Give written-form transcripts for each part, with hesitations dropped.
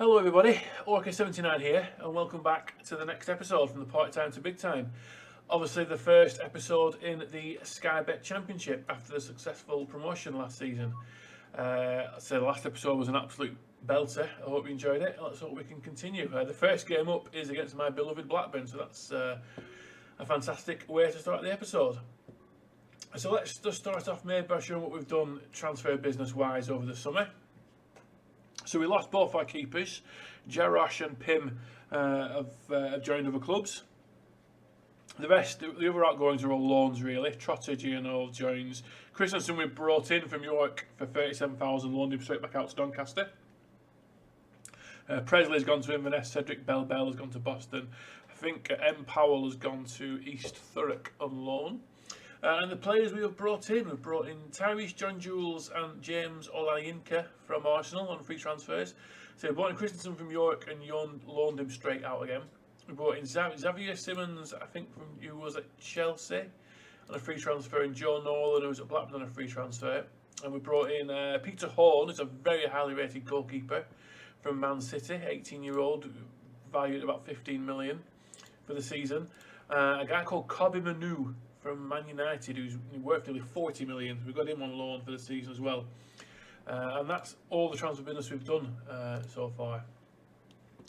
Hello everybody, FM22 here, and welcome back to the next episode from the Part Time to Big Time. Obviously the first episode in the Sky Bet Championship after the successful promotion last season. I'd say the last episode was an absolute belter. I hope you enjoyed it. Let's hope we can continue. The first game up is against my beloved Blackburn, so that's a fantastic way to start the episode. So let's just start off maybe by showing what we've done transfer business wise over the summer. So we lost both our keepers. Jarosh and Pim have joined other clubs. The other outgoings are all loans really. Trotter, Gianol joins. Christensen we brought in from York for 37,000, loaned him straight back out to Doncaster. Presley's gone to Inverness. Cedric Bell has gone to Boston. I think M. Powell has gone to East Thurrock on loan. And the players we have brought in, we've brought in Tyrese John Jules and James Olayinka from Arsenal on free transfers. So we brought in Christensen from York and loaned him straight out again. We brought in Xavier Simmons, I think who was at Chelsea on a free transfer, and Joe Nolan, who was at Blackburn on a free transfer. And we brought in Peter Horn, who's a very highly rated goalkeeper from Man City, 18-year-old, valued at about 15 million for the season. A guy called Kobe Manu from Man United, who's worth nearly 40 million. We've got him on loan for the season as well. And that's all the transfer business we've done so far.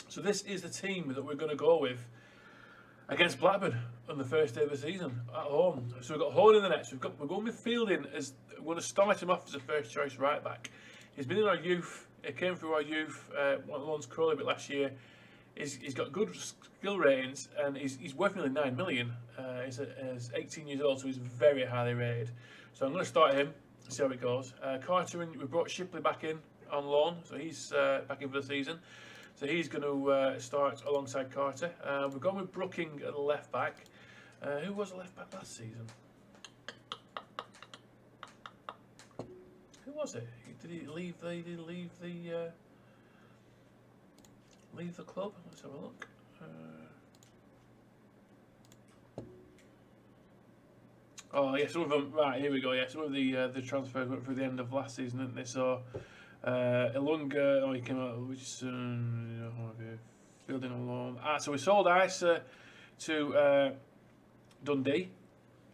So this is the team that we're going to go with against Blackburn on the first day of the season at home. So we've got Horn in the nets. We're going with Fielding as we're going to start him off as a first choice right back. He's been in our youth. He came through our youth. Won loans Crawley a bit last year. He's got good skill ratings and he's worth nearly 9 million. He's 18 years old, so he's very highly rated. So I'm going to start him, see how it goes. Carter, we brought Shipley back in on loan, so he's back in for the season. So he's going to start alongside Carter. We've gone with Brooking at the left back. Who was the left back last season? Who was it? Did he leave the club? Let's have a look. Oh yeah, some of them. Right, here we go. Yeah, some of the transfers went through the end of last season, didn't they? So Ilunga, he came out. Which Fielding on loan. So we sold Isa to Dundee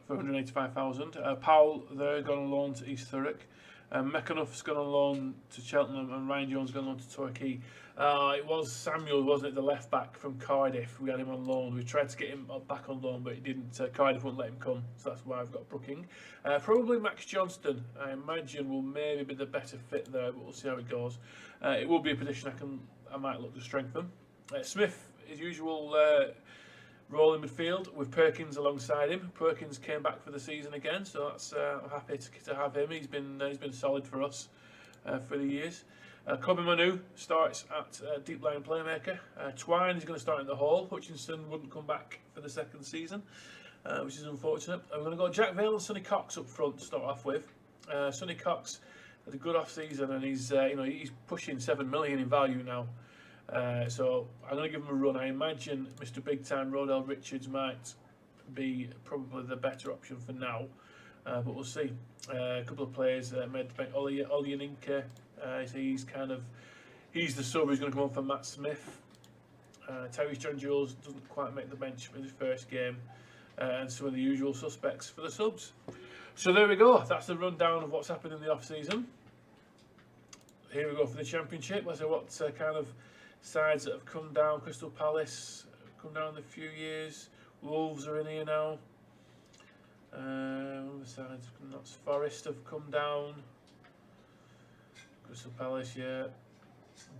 for 185,000. Powell there gone on loan to East Thurrock. Mechanoff's gone on loan to Cheltenham, and Ryan Jones gone on loan to Torquay. It was Samuel, wasn't it, the left back from Cardiff? We had him on loan. We tried to get him back on loan, but he didn't. Cardiff wouldn't let him come, so that's why I've got Brooking. Probably Max Johnston, I imagine, will maybe be the better fit there, but we'll see how it goes. It will be a position I might look to strengthen. Smith, as usual, role in midfield with Perkins alongside him. Perkins came back for the season again, so that's I'm happy to have him. He's been solid for us for the years. Kobe Manu starts at deep line playmaker. Twine is going to start in the hole. Hutchinson wouldn't come back for the second season, which is unfortunate. I'm going to go Jack Vale and Sonny Cox up front to start off with. Sonny Cox had a good off season, and he's pushing 7 million in value now. So I'm going to give him a run. I imagine Mr. Big Time Rodell Richards might be probably the better option for now, but we'll see. A couple of players made Olayinka. He's the sub who's going to come on for Matt Smith. Tyrese John Jules doesn't quite make the bench for his first game, and some of the usual suspects for the subs. So there we go. That's the rundown of what's happened in the off season. Here we go for the championship. Let's see what kind of sides that have come down. Crystal Palace have come down in a few years. Wolves are in here now. Other sides, Notts Forest have come down. Crystal Palace, yeah.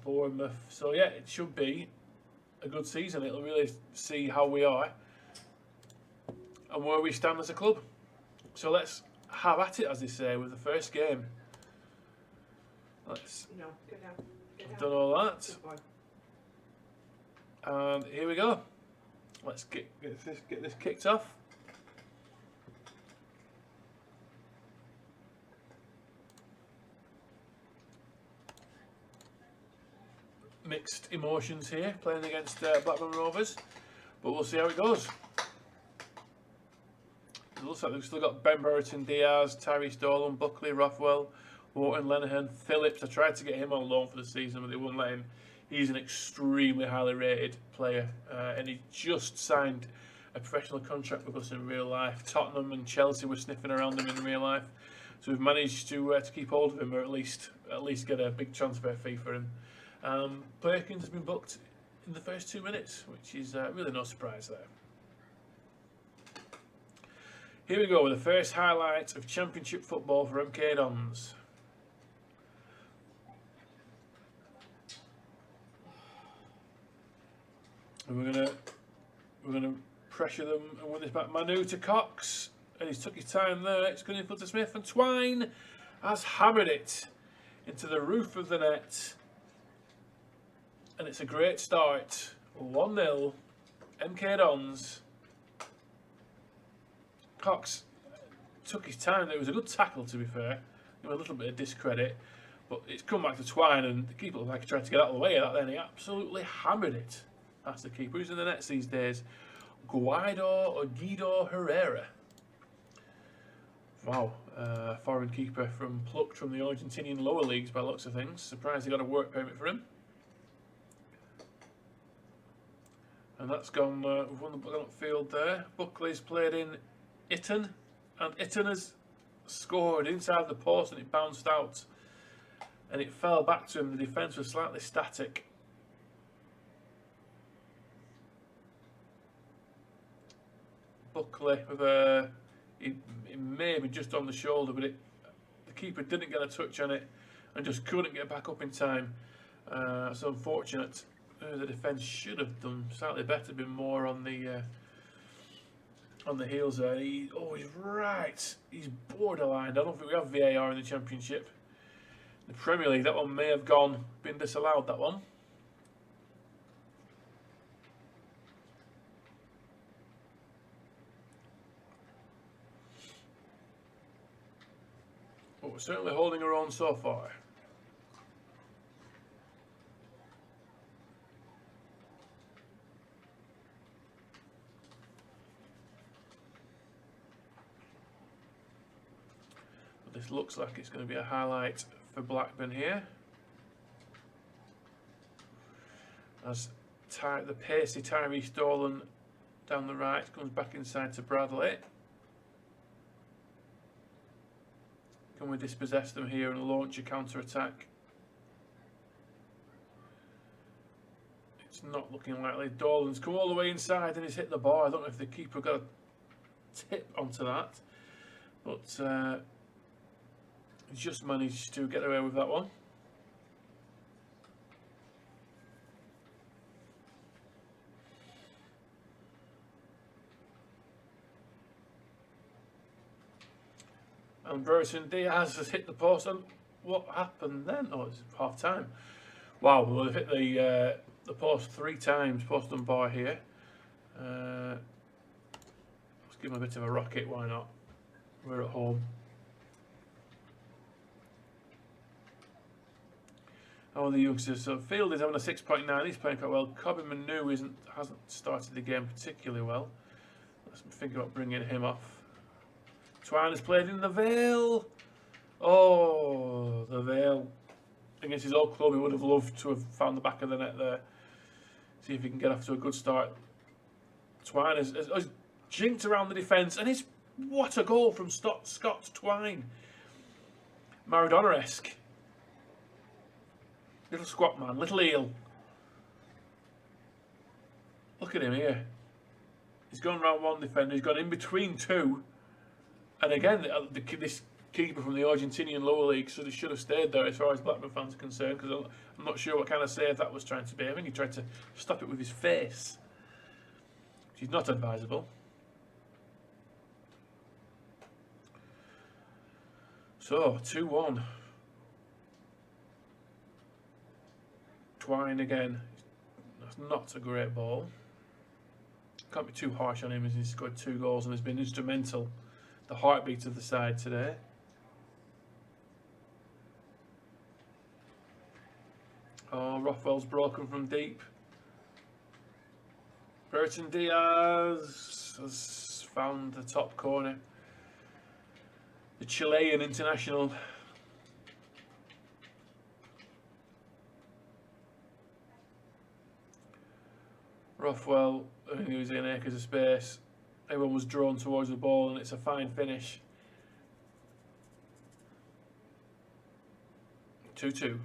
Bournemouth. So yeah, it should be a good season. It'll really see how we are and where we stand as a club. So let's have at it, as they say, with the first game. Let's. No, get down. I've done all that. And here we go. Let's get this kicked off. Mixed emotions here, playing against Blackburn Rovers, but we'll see how it goes. It looks like they've still got Ben Brereton, Diaz, Tyrese Dolan, Buckley, Rothwell, Horton, Lenihan, Phillips. I tried to get him on loan for the season, but they wouldn't let him. He's an extremely highly rated player, and he just signed a professional contract with us in real life. Tottenham and Chelsea were sniffing around him in real life, so we've managed to keep hold of him, or at least get a big transfer fee for him. Perkins has been booked in the first 2 minutes, which is really no surprise there. Here we go with the first highlight of Championship football for MK Dons. And we're gonna pressure them and win this back. Manu to Cox, and he's took his time there. It's going to Smith, and Twine has hammered it into the roof of the net. And it's a great start. 1-0, MK Dons. Cox took his time. It was a good tackle, to be fair. Give him a little bit of discredit, but it's come back to Twine, and the keeper looked like he tried to get out of the way of that. Then he absolutely hammered it. That's the keeper. Who's in the nets these days? Guido Herrera. Wow, foreign keeper plucked from the Argentinian lower leagues by the looks of things. Surprised he got a work permit for him. And that's gone. We've won the field there. Buckley's played in Itten, and Itten has scored inside the post, and it bounced out, and it fell back to him. The defence was slightly static. Buckley with he may have been just on the shoulder, but the keeper didn't get a touch on it and just couldn't get back up in time. It's unfortunate. The defence should have done slightly better, been more on the heels there. He's right. He's borderline. I don't think we have VAR in the Championship. The Premier League, that one may have been disallowed, that one. But we're certainly holding our own so far. But this looks like it's going to be a highlight for Blackburn here. As the pacey Tyrese Dolan down the right comes back inside to Bradley. Can we dispossess them here and launch a counter-attack? It's not looking likely. Dolan's come all the way inside and he's hit the bar. I don't know if the keeper got a tip onto that, but he's just managed to get away with that one. And Burton Diaz has hit the post, and what happened then? Oh, it's half time. Wow, well, they've hit the post 3 times, post and bar here. Let's give them a bit of a rocket, why not? We're at home. Oh, the youngsters. So Field is having a 6.9. He's playing quite well. Cobby Manu hasn't started the game particularly well. Let's think about bringing him off. Twine has played in the Vale. Oh, the Vale. Against his old club, he would have loved to have found the back of the net there. See if he can get off to a good start. Twine has jinked around the defence, and what a goal from Scott Twine. Maradona-esque. Little squat man, little eel. Look at him here. He's gone round one defender, he's gone in between 2. And again, this keeper from the Argentinian lower league should have stayed there as far as Blackburn fans are concerned, because I'm not sure what kind of save that was trying to be. I think he tried to stop it with his face, which is not advisable. So, 2-1. Twine again. That's not a great ball. Can't be too harsh on him as he's scored 2 goals and has been instrumental. The heartbeat of the side today. Oh, Rothwell's broken from deep. Burton Diaz has found the top corner. The Chilean international Rothwell, he was in acres of space. Everyone was drawn towards the ball, and it's a fine finish. 2-2.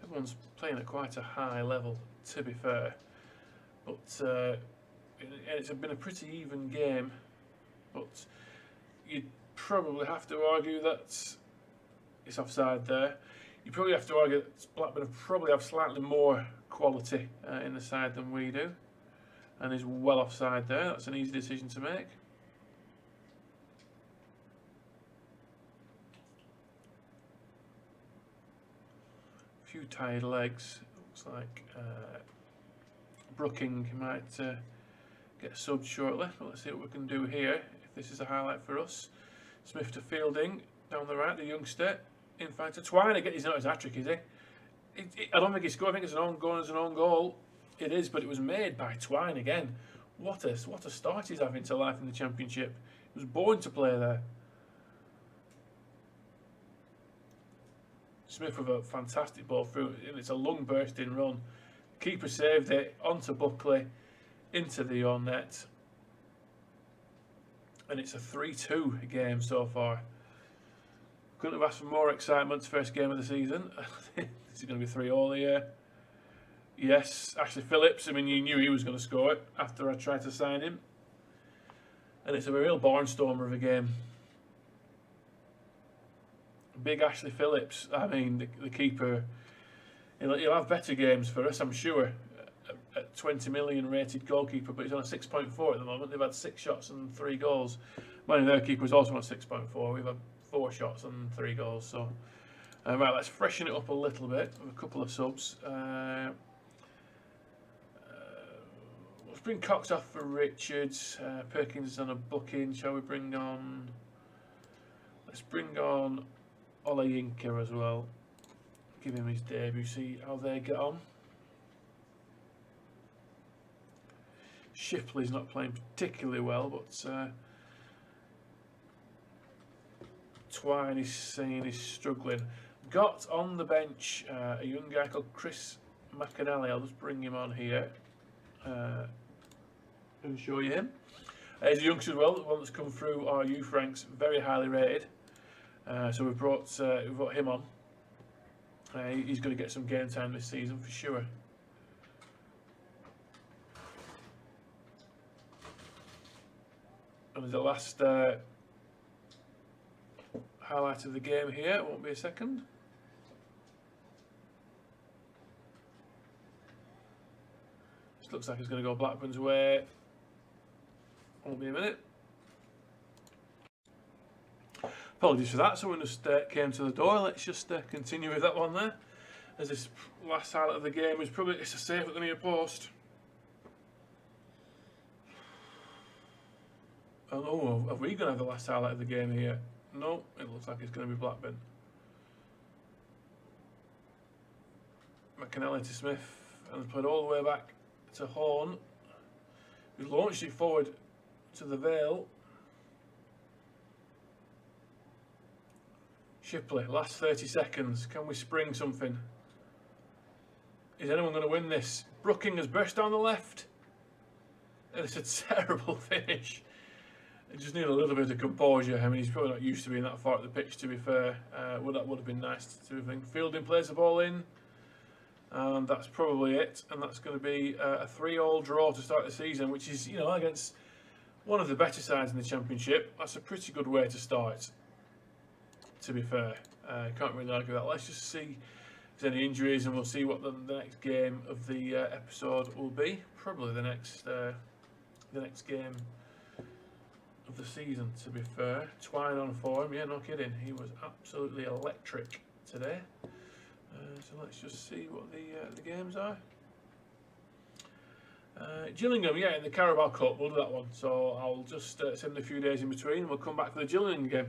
Everyone's playing at quite a high level, to be fair. But it's been a pretty even game. But you'd probably have to argue that it's offside there. You probably have to argue that Blackburn probably have slightly more quality in the side than we do, and is well offside there. That's an easy decision to make. A few tired legs. Looks like Brooking might get subbed shortly. But let's see what we can do here. If this is a highlight for us. Smith to Fielding down the right, the youngster. In fact, to Twine again. He's not his hat-trick, is he? I don't think he scored. I think it's an own goal. It's an own goal. It is, but it was made by Twine again. What a start he's having to life in the Championship. He was born to play there. Smith with a fantastic ball through, and it's a long bursting run. Keeper saved it onto Buckley, into the own net, and it's a 3-2 game so far. Couldn't have asked for more excitement. First game of the season. This is going to be 3-3 here. Yes, Ashley Phillips. I mean, you knew he was going to score it after I tried to sign him, and it's a real barnstormer of a game. Big Ashley Phillips. I mean, the keeper. He'll have better games for us, I'm sure. At 20 million rated goalkeeper, but he's on a 6.4 at the moment. They've had 6 shots and 3 goals. Mine and their keeper is also on a 6.4. We've had 4 shots and 3 goals. So, right, let's freshen it up a little bit with a couple of subs. Let's bring Cox off for Richards. Perkins is on a booking. Shall we bring on? Let's bring on Olayinka as well. Give him his debut. See how they get on. Shipley's not playing particularly well, but Twine is saying he's struggling. Got on the bench a young guy called Chris McAnally. I'll just bring him on here and show you him. He's a youngster as well, the one that's come through our youth ranks, very highly rated. So we've brought him on. He's going to get some game time this season for sure. And as the last highlight of the game here, it won't be a second. This looks like it's going to go Blackburn's way. Won't be a minute. Apologies for that, someone just came to the door. Let's just continue with that one there. As this last highlight of the game is probably, it's a save at the near post. Oh, are we going to have the last highlight of the game here? No, it looks like it's going to be Blackburn. McAnally to Smith, and played all the way back to Horn, who launched it forward to the Vale. Shipley, last 30 seconds. Can we spring something? Is anyone going to win this? Brooking has burst down the left. And it's a terrible finish. It just needed a little bit of composure. I mean, he's probably not used to being that far at the pitch, to be fair. That would have been nice to think. Fielding plays the ball in. And that's probably it. And that's going to be a 3-3 draw to start the season, which is, you know, against one of the better sides in the Championship. That's a pretty good way to start, to be fair. Can't really argue that. Let's just see if there's any injuries, and we'll see what the next game of the episode will be. Probably the next game of the season, to be fair. Twine on form, yeah, no kidding. He was absolutely electric today. So let's just see what the games are. Gillingham, yeah, in the Carabao Cup, we'll do that one. So I'll just send a few days in between, and we'll come back for the Gillingham game.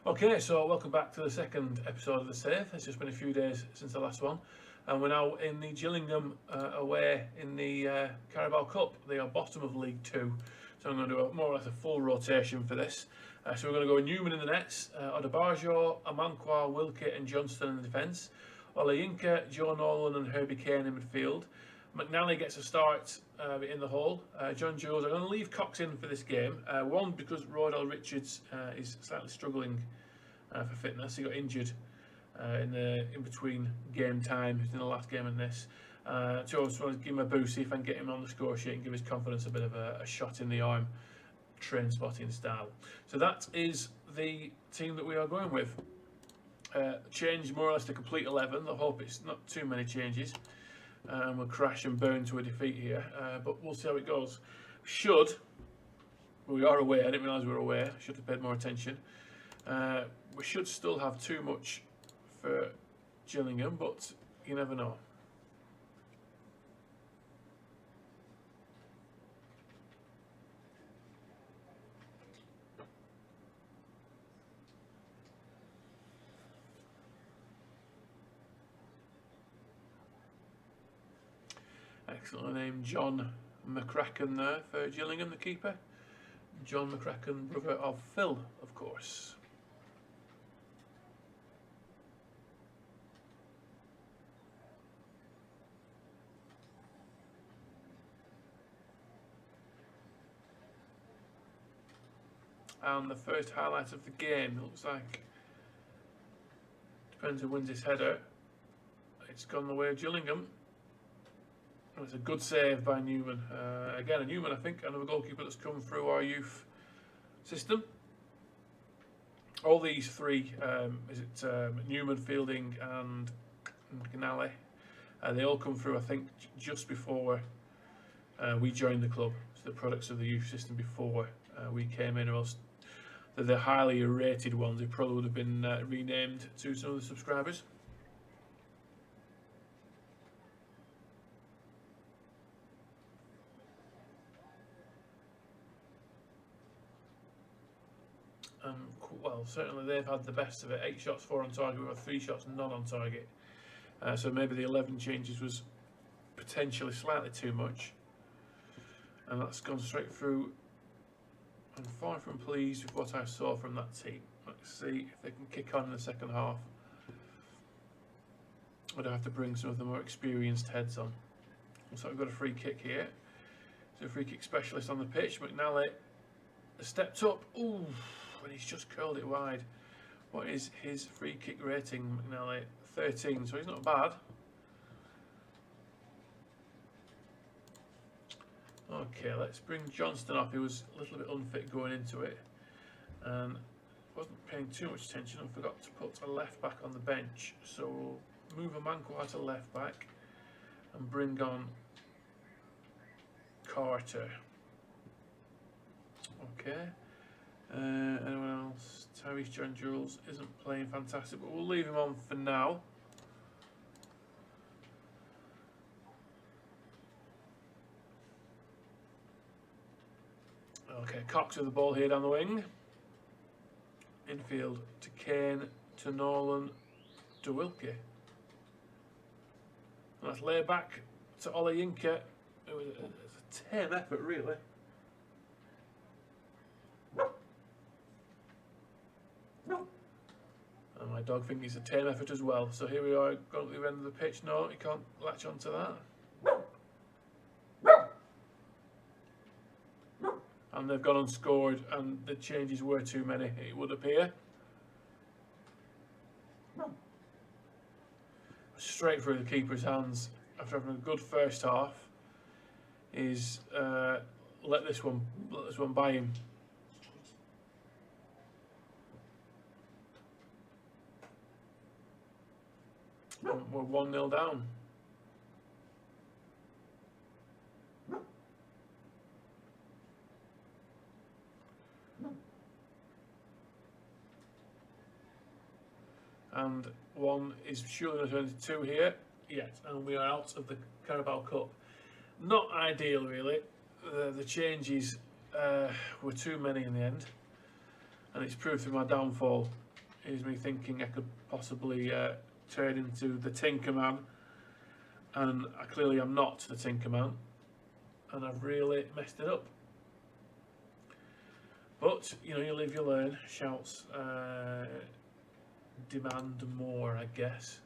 Okay, so welcome back to the second episode of The Save. It's just been a few days since the last one. And we're now in the Gillingham away in the Carabao Cup. They are bottom of League 2. So I'm going to do more or less a full rotation for this. So we're going to go with Newman in the nets, Odebajo, Amankwa, Wilkett and Johnston in the defence. Olayinka, Joe Nolan and Herbie Kane in midfield. McNally gets a start in the hole. John Jules, I'm going to leave Cox in for this game. One, because Roydell Richards is slightly struggling for fitness. He got injured in between game time, in the last game and this. So I just want to give him a boost, see if I can get him on the score sheet and give his confidence a bit of a shot in the arm, train spotting style. So that is the team that we are going with. Changed more or less to complete 11. I hope it's not too many changes. We'll crash and burn to a defeat here, but we'll see how it goes. We are away, I didn't realise we were away, should have paid more attention. We should still have too much for Gillingham, but you never know. Excellent name, John McCracken there for Gillingham, the keeper. John McCracken, brother of Phil, of course. And the first highlight of the game, it looks like, depends who wins this header, it's gone the way of Gillingham. It's a good save by Newman. Again, a Newman, I think, another goalkeeper that's come through our youth system. All these three, Newman, Fielding and McNally, they all come through, I think, just before we joined the club. So the products of the youth system before we came in, or else they're the highly rated ones. They probably would have been renamed to some of the subscribers. Well, certainly they've had the best of it. 8 shots, 4 on target. We've got 3 shots, none on target. So maybe the 11 changes was potentially slightly too much. And that's gone straight through. I'm far from pleased with what I saw from that team. Let's see if they can kick on in the second half. I'd have to bring some of the more experienced heads on. So we've got a free kick here. So a free kick specialist on the pitch. McNally has stepped up. Ooh. And he's just curled it wide. What is his free kick rating, McNally? 13, so he's not bad. Okay, let's bring Johnston off. He was a little bit unfit going into it and wasn't paying too much attention and forgot to put a left back on the bench. So we'll move Amanko out to left back and bring on Carter. Okay. Anyone else? Tyrese John Jules isn't playing fantastic, but we'll leave him on for now. Okay, Cox with the ball here down the wing. Infield to Kane, to Nolan, to Wilkie. And that's laid back to Olayinka. It was a tame effort, really. And my dog thinks it's a tame effort as well. So here we are, going to the end of the pitch. No, you can't latch onto that. And they've gone unscored, and the changes were too many, it would appear. Straight through the keeper's hands after having a good first half. Is let this one by him. And we're 1-0 down. And one is surely not turn to 2 here yet, and we are out of the Carabao Cup. Not ideal, really. The changes were too many in the end, and it's proved through my downfall. Is me thinking I could possibly turn into the Tinker Man, and I clearly am not the Tinker Man, and I've really messed it up. But you know, you live, you learn. Shouts demand more, I guess.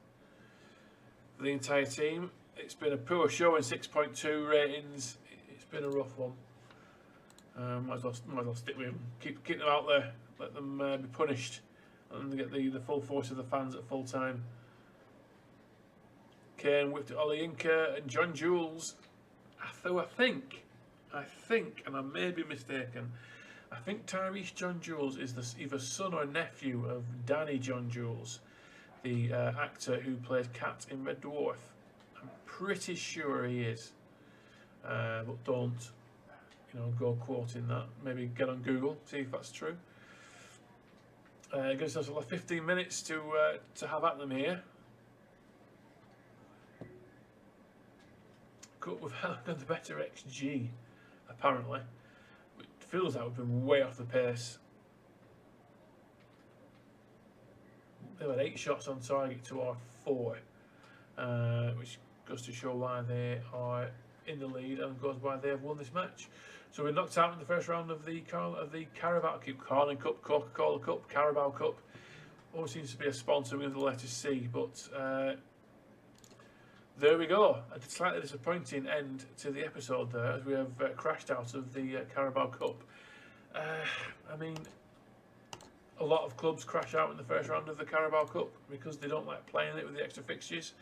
for the entire team. It's been a poor showing, 6.2 ratings. It's been a rough one. Might as well stick with them. Keep them out there. Let them be punished, and get the full force of the fans at full time. Kane whipped it Ollie Inca and John Jules. Though I think, and I may be mistaken, I think Tyrese John Jules is either son or nephew of Danny John Jules, the actor who plays Cat in Red Dwarf. I'm pretty sure he is, but don't, go quoting that. Maybe get on Google, see if that's true. Gives us 15 minutes to have at them here. We've got the better XG, apparently. It feels like we've been way off the pace. They've had 8 shots on target to our 4, which goes to show why they are in the lead and goes why they have won this match. So we're knocked out in the first round of the Carabao Cup, Carling Cup, Coca-Cola Cup, Carabao Cup. Always seems to be a sponsor with the letter C, but there we go. A slightly disappointing end to the episode there, as we have crashed out of the Carabao Cup. I mean, a lot of clubs crash out in the first round of the Carabao Cup because they don't like playing it with the extra fixtures.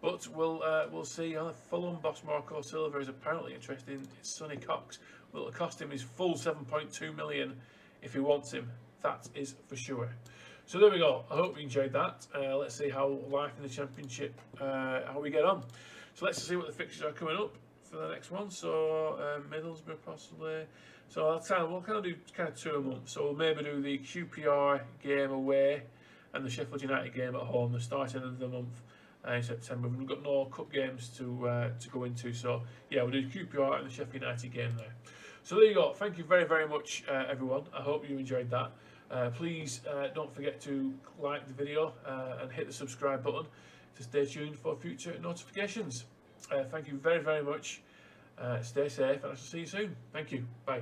But we'll see. Fulham boss Marco Silva is apparently interested in Sonny Cox. Well, it'll cost him his full 7.2 million if he wants him. That is for sure. So there we go. I hope you enjoyed that. Let's see how life in the Championship, how we get on. So let's see what the fixtures are coming up for the next one. So Middlesbrough possibly. So we'll kind of do 2 a month. So we'll maybe do the QPR game away and the Sheffield United game at home, the starting of the month in September. We've got no cup games to go into. So yeah, we'll do QPR and the Sheffield United game there. So there you go. Thank you very, very much, everyone. I hope you enjoyed that. Please don't forget to like the video and hit the subscribe button to stay tuned for future notifications. Thank you very, very much. Stay safe, and I shall see you soon. Thank you. Bye.